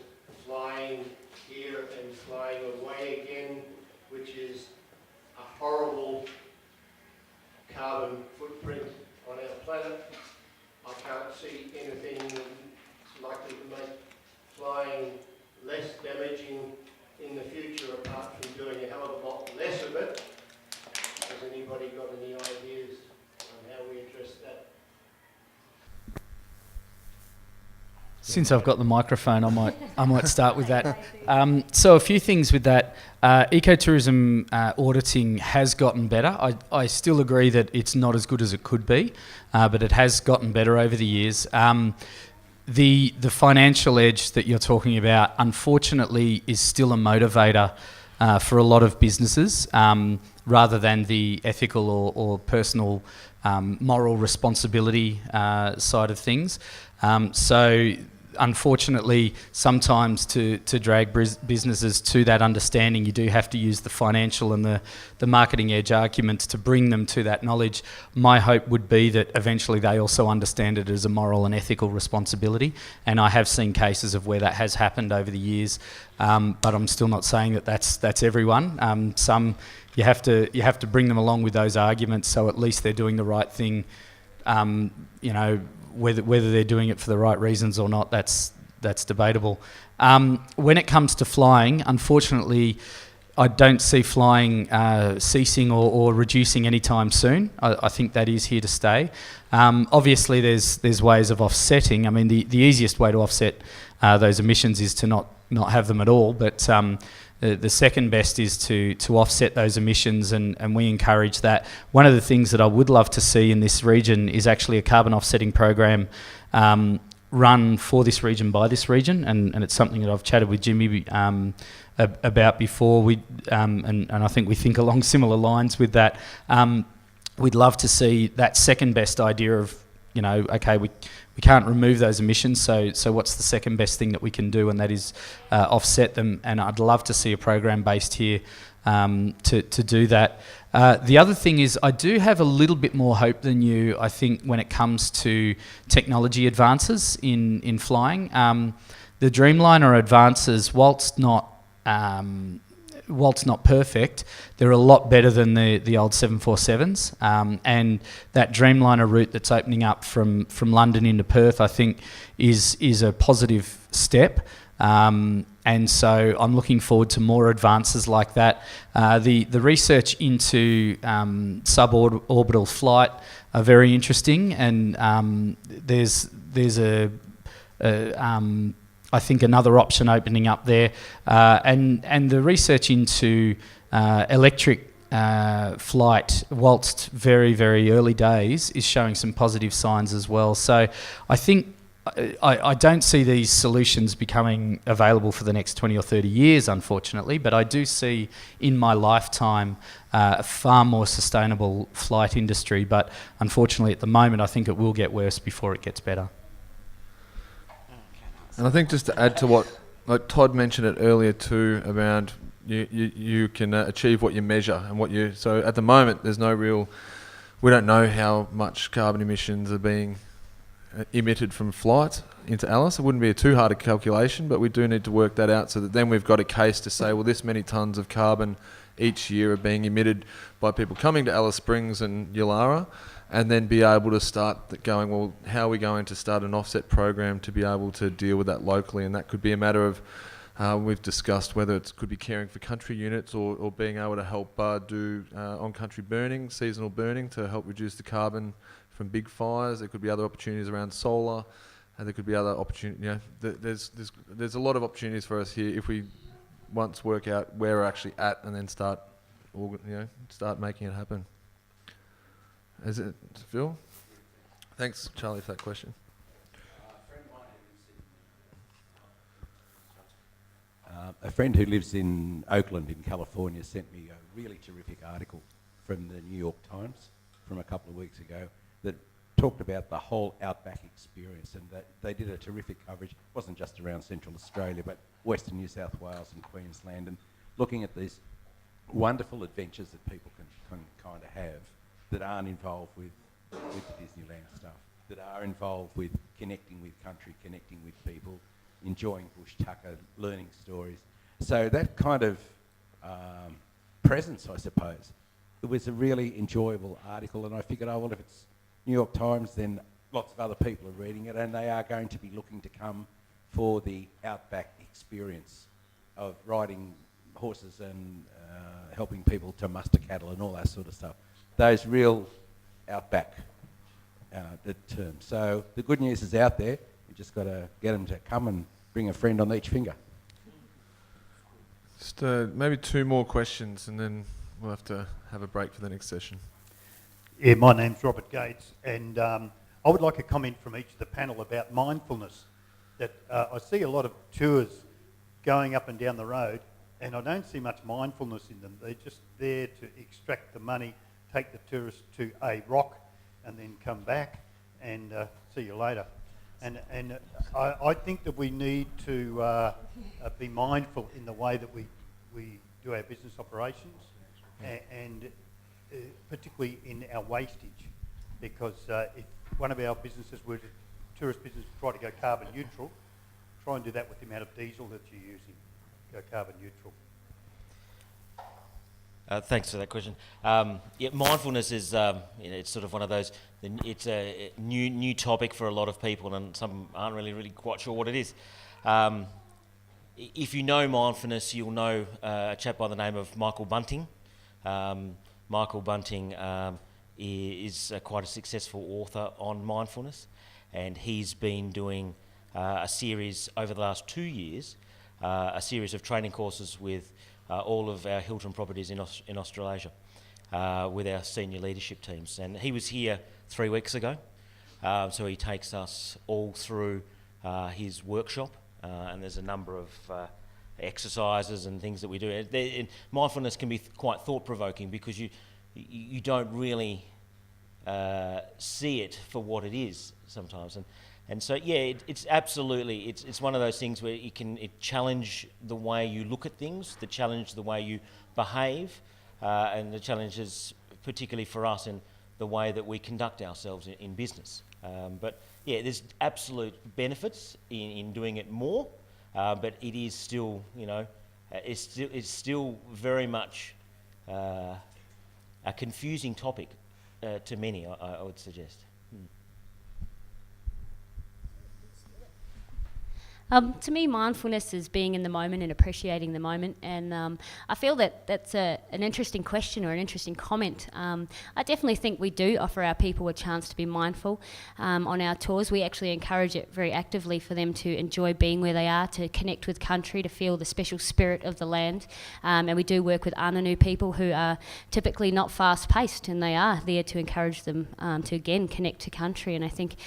flying here and flying away again, which is a horrible carbon footprint on our planet. I can't see anything that's likely to make flying less damaging in the future apart from doing a hell of a lot less of it. Has anybody got any ideas on how we address that? Since I've got the microphone, I might start with that. So a few things with that. Ecotourism auditing has gotten better. I still agree that it's not as good as it could be, but it has gotten better over the years. The financial edge that you're talking about, unfortunately, is still a motivator for a lot of businesses, rather than the ethical or personal moral responsibility side of things. So unfortunately, sometimes to drag businesses to that understanding, you do have to use the financial and the marketing edge arguments to bring them to that knowledge. My hope would be that eventually they also understand it as a moral and ethical responsibility, and I have seen cases of where that has happened over the years, but I'm still not saying that that's everyone. Some you have to bring them along with those arguments, so at least they're doing the right thing. Whether they're doing it for the right reasons or not, that's debatable. When it comes to flying, unfortunately, I don't see flying ceasing or reducing anytime soon. I think that is here to stay. Obviously, there's ways of offsetting. I mean, the easiest way to offset those emissions is to not have them at all, but the second best is to offset those emissions, and we encourage that. One of the things that I would love to see in this region is actually a carbon offsetting program run for this region by this region, and it's something that I've chatted with Jimmy about before. And I think we think along similar lines with that. We'd love to see that second best idea of, okay, we can't remove those emissions, so what's the second best thing that we can do, and that is offset them, and I'd love to see a program based here to do that. The other thing is I do have a little bit more hope than you, I think, when it comes to technology advances in flying. The Dreamliner advances, whilst not whilst not perfect, they're a lot better than the old 747s. And that Dreamliner route that's opening up from London into Perth, I think, is a positive step. And so I'm looking forward to more advances like that. The research into suborbital flight are very interesting, and there's I think another option opening up there, and the research into electric flight, whilst very, very early days, is showing some positive signs as well. So I think I don't see these solutions becoming available for the next 20 or 30 years, unfortunately, but I do see in my lifetime a far more sustainable flight industry. But unfortunately, at the moment, I think it will get worse before it gets better. And I think just to add to what, like Todd mentioned it earlier too, around you can achieve what you measure and what you. So at the moment, there's no real. We don't know how much carbon emissions are being emitted from flight into Alice. It wouldn't be too hard a calculation, but we do need to work that out so that then we've got a case to say, well, this many tonnes of carbon each year are being emitted by people coming to Alice Springs and Yulara, and then be able to start going, well, how are we going to start an offset program to be able to deal with that locally? And that could be a matter of, we've discussed whether it could be caring for country units or being able to help do on-country burning, seasonal burning, to help reduce the carbon from big fires. There could be other opportunities around solar, and there could be other opportunities. You know, there's a lot of opportunities for us here if we once work out where we're actually at, and then start making it happen. Is it Phil? Thanks, Charlie, for that question. A friend who lives in Oakland in California sent me a really terrific article from the New York Times from a couple of weeks ago that talked about the whole Outback experience, and that they did a terrific coverage. It wasn't just around Central Australia, but Western New South Wales and Queensland, and looking at these wonderful adventures that people can kind of have that aren't involved with the Disneyland stuff, that are involved with connecting with country, connecting with people, enjoying bush tucker, learning stories. So that kind of presence, I suppose, it was a really enjoyable article, and I figured, oh, well, if it's New York Times, then lots of other people are reading it, and they are going to be looking to come for the Outback experience of riding horses and helping people to muster cattle and all that sort of stuff. Those real Outback terms. So the good news is out there. You just got to get them to come and bring a friend on each finger. Just maybe two more questions, and then we'll have to have a break for the next session. Yeah, my name's Robert Gates, and I would like a comment from each of the panel about mindfulness. That I see a lot of tours going up and down the road, and I don't see much mindfulness in them. They're just there to extract the money, take the tourist to a rock, and then come back and see you later. And I think that we need to be mindful in the way that we do our business operations, and particularly in our wastage, because if one of our businesses were to, tourist business, try to go carbon neutral, try and do that with the amount of diesel that you're using, go carbon neutral. Thanks for that question. Mindfulness is it's sort of one of those. It's a new topic for a lot of people, and some aren't really quite sure what it is. If you know mindfulness, you'll know a chap by the name of Michael Bunting. Michael Bunting is quite a successful author on mindfulness, and he's been doing a series over the last 2 years, a series of training courses with all of our Hilton properties in Australasia with our senior leadership teams. And he was here 3 weeks ago, so he takes us all through his workshop, and there's a number of exercises and things that we do. And mindfulness can be quite thought-provoking because you don't really see it for what it is sometimes. And so, yeah, it's absolutely, it's one of those things where it challenge the way you look at things, the challenge the way you behave, and the challenges, particularly for us, in the way that we conduct ourselves in business. But yeah, there's absolute benefits in doing it more, but it is still, it's still very much a confusing topic to many, I would suggest. To me, mindfulness is being in the moment and appreciating the moment, and I feel that that's an interesting question or an interesting comment. I definitely think we do offer our people a chance to be mindful on our tours. We actually encourage it very actively for them to enjoy being where they are, to connect with country, to feel the special spirit of the land, and we do work with Ananu people who are typically not fast-paced, and they are there to encourage them to, again, connect to country. And I think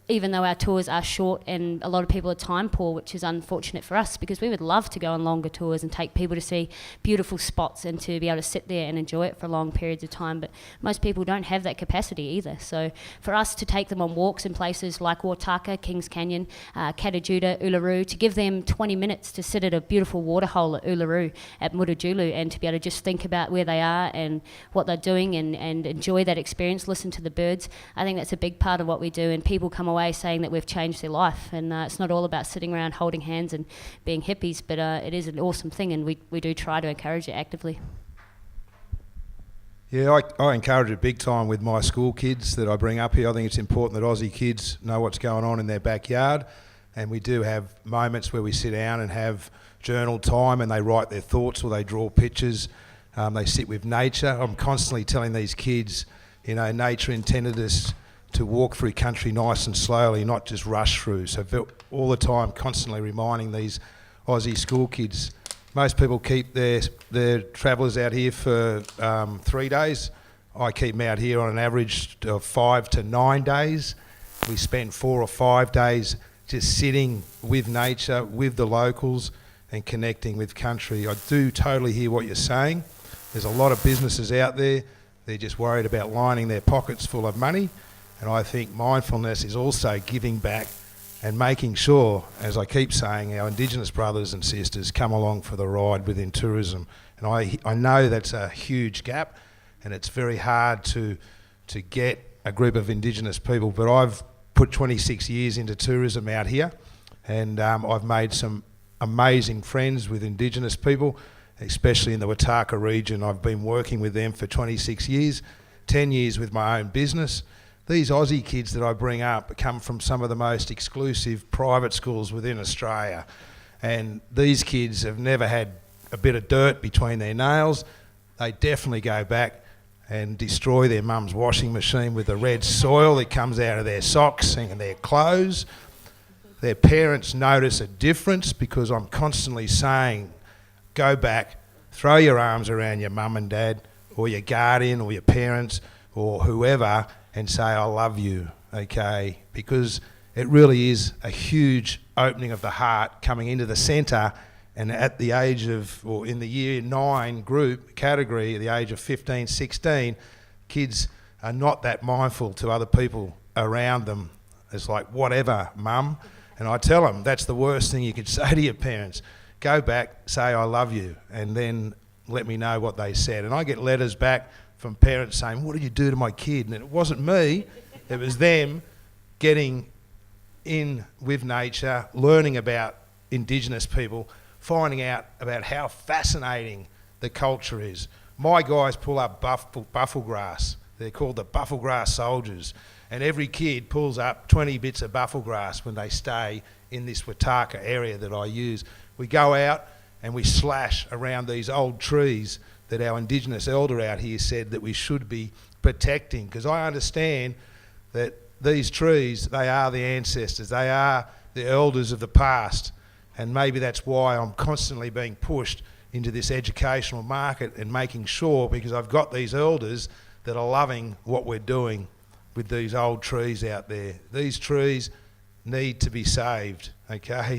even though our tours are short and a lot of people are time poor, which is unfortunate for us, because we would love to go on longer tours and take people to see beautiful spots and to be able to sit there and enjoy it for long periods of time, but most people don't have that capacity either. So for us to take them on walks in places like Wartaka, Kings Canyon, Katajuda, Uluru, to give them 20 minutes to sit at a beautiful waterhole at Uluru, at Mutujulu, and to be able to just think about where they are and what they're doing and enjoy that experience, listen to the birds, I think that's a big part of what we do, and people come away saying that we've changed their life. And it's not all about sitting around holding hands and being hippies, but it is an awesome thing, and we do try to encourage it actively. Yeah, I encourage it big time with my school kids that I bring up here. I think it's important that Aussie kids know what's going on in their backyard, and we do have moments where we sit down and have journal time and they write their thoughts or they draw pictures. They sit with nature. I'm constantly telling these kids, you know, nature intended us to walk through country nice and slowly, not just rush through. So all the time, constantly reminding these Aussie school kids. Most people keep their travellers out here for 3 days. I keep them out here on an average of 5 to 9 days. We spend 4 or 5 days just sitting with nature, with the locals, and connecting with country. I do totally hear what you're saying. There's a lot of businesses out there, they're just worried about lining their pockets full of money. And I think mindfulness is also giving back and making sure, as I keep saying, our Indigenous brothers and sisters come along for the ride within tourism. And I know that's a huge gap, and it's very hard to get a group of Indigenous people. But I've put 26 years into tourism out here, and I've made some amazing friends with Indigenous people, especially in the Wataka region. I've been working with them for 26 years, 10 years with my own business. These Aussie kids that I bring up come from some of the most exclusive private schools within Australia. And these kids have never had a bit of dirt between their nails. They definitely go back and destroy their mum's washing machine with the red soil that comes out of their socks and their clothes. Their parents notice a difference because I'm constantly saying, go back, throw your arms around your mum and dad or your guardian or your parents or whoever and say, I love you, okay? Because it really is a huge opening of the heart coming into the centre, and at the age of, or in the year 9 group category, at the age of 15, 16, kids are not that mindful to other people around them. It's like, whatever, mum. And I tell them, that's the worst thing you could say to your parents. Go back, say I love you, and then let me know what they said. And I get letters back from parents saying, what did you do to my kid? And it wasn't me, it was them getting in with nature, learning about Indigenous people, finding out about how fascinating the culture is. My guys pull up buffel grass. They're called the buffel grass soldiers. And every kid pulls up 20 bits of buffel grass when they stay in this Wataka area that I use. We go out and we slash around these old trees that our Indigenous elder out here said that we should be protecting, because I understand that these trees, they are the ancestors, they are the elders of the past, and maybe that's why I'm constantly being pushed into this educational market and making sure, because I've got these elders that are loving what we're doing with these old trees out there. These trees need to be saved, okay?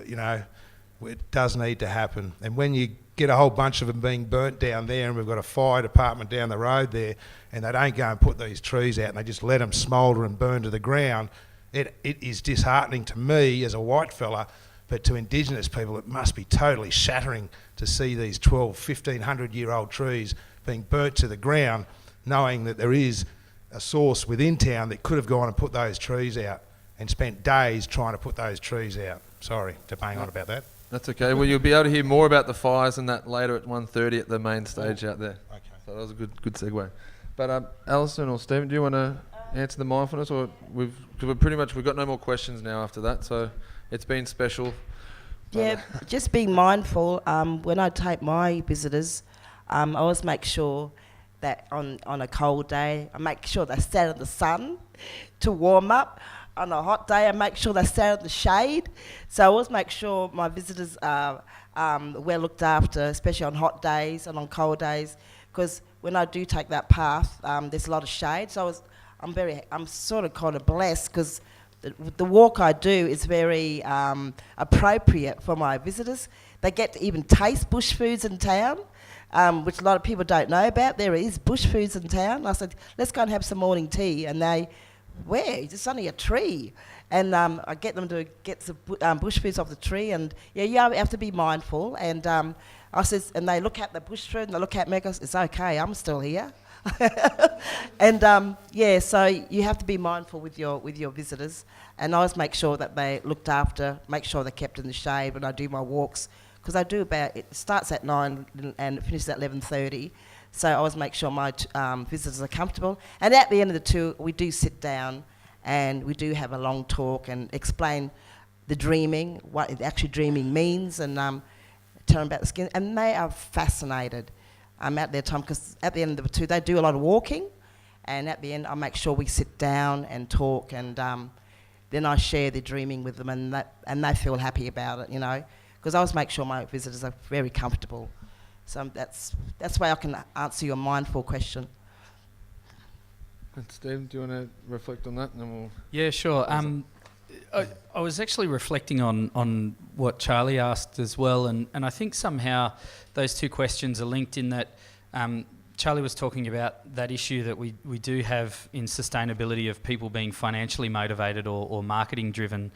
You know, it does need to happen. And when you get a whole bunch of them being burnt down there, and we've got a fire department down the road there, and they don't go and put these trees out and they just let them smoulder and burn to the ground, it is disheartening to me as a white fella, but to Indigenous people it must be totally shattering to see these 12, 1500-year-old trees being burnt to the ground, knowing that there is a source within town that could have gone and put those trees out and spent days trying to put those trees out. Sorry to bang on about that. That's okay. Well, you'll be able to hear more about the fires and that later at 1:30 at the main stage out there. Okay. So that was a good segue. But Alison or Stephen, do you want to answer the mindfulness, or we've got no more questions now after that? So it's been special. Yeah, just being mindful. When I take my visitors, I always make sure that on a cold day, I make sure they stand in the sun to warm up. On a hot day, I make sure they stand in the shade. So I always make sure my visitors are well looked after, especially on hot days and on cold days. Because when I do take that path, there's a lot of shade. So I'm sort of kind of blessed because the walk I do is very appropriate for my visitors. They get to even taste bush foods in town, which a lot of people don't know about. There is bush foods in town. I said, let's go and have some morning tea. And they, where? It's only a tree. And I get them to get some bush foods off the tree. And yeah, you have to be mindful. And I says, and they look at the bush food and they look at me and goes, it's okay, I'm still here. And yeah, so you have to be mindful with your visitors, and I always make sure that they looked after, make sure they're kept in the shade when I do my walks, because it starts at 9 and it finishes at 11:30. So I always make sure my visitors are comfortable. And at the end of the tour, we do sit down and we do have a long talk and explain the dreaming, what actually dreaming means, and tell them about the skin, and they are fascinated. At their time, because at the end of the tour they do a lot of walking, and at the end I make sure we sit down and talk, and then I share the dreaming with them, and they feel happy about it, because I always make sure my visitors are very comfortable. So that's why I can answer your mindful question. And Steve, do you want to reflect on that, and then we'll... Yeah, sure. I was actually reflecting on what Charlie asked as well, and I think somehow those two questions are linked in that Charlie was talking about that issue that we do have in sustainability of people being financially motivated or marketing driven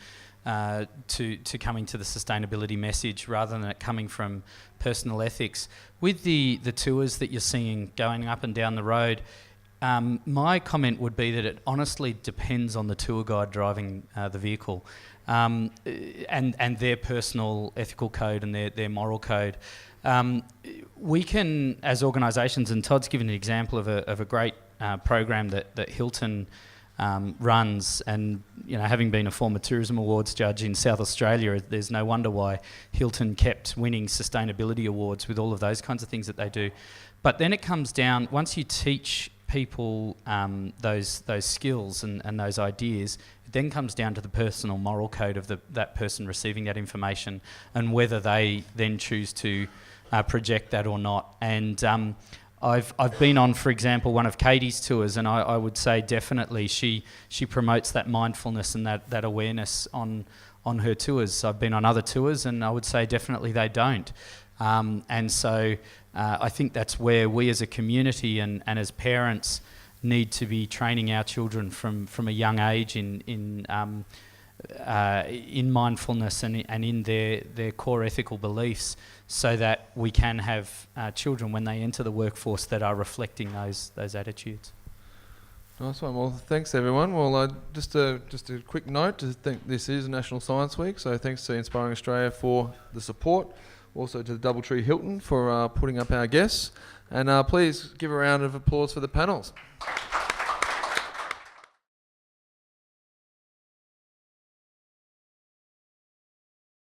to coming to the sustainability message rather than it coming from personal ethics. With the tours that you're seeing going up and down the road, my comment would be that it honestly depends on the tour guide driving the vehicle and their personal ethical code and their moral code. We can, as organisations, and Todd's given an example of a great program that Hilton runs, and having been a former Tourism Awards judge in South Australia, there's no wonder why Hilton kept winning sustainability awards with all of those kinds of things that they do. But then it comes down, once you teach people those skills and those ideas, it then comes down to the personal moral code of that person receiving that information and whether they then choose to project that or not. And I've been on, for example, one of Katie's tours, and I would say definitely she promotes that mindfulness and that awareness on her tours. I've been on other tours, and I would say definitely they don't. And so I think that's where we as a community and as parents need to be training our children from a young age in mindfulness and in their core ethical beliefs, so that we can have children when they enter the workforce that are reflecting those attitudes. Nice one. Well, thanks everyone. Well, just a quick note to think this is National Science Week, so thanks to Inspiring Australia for the support. Also to the Doubletree Hilton for putting up our guests. And please give a round of applause for the panels.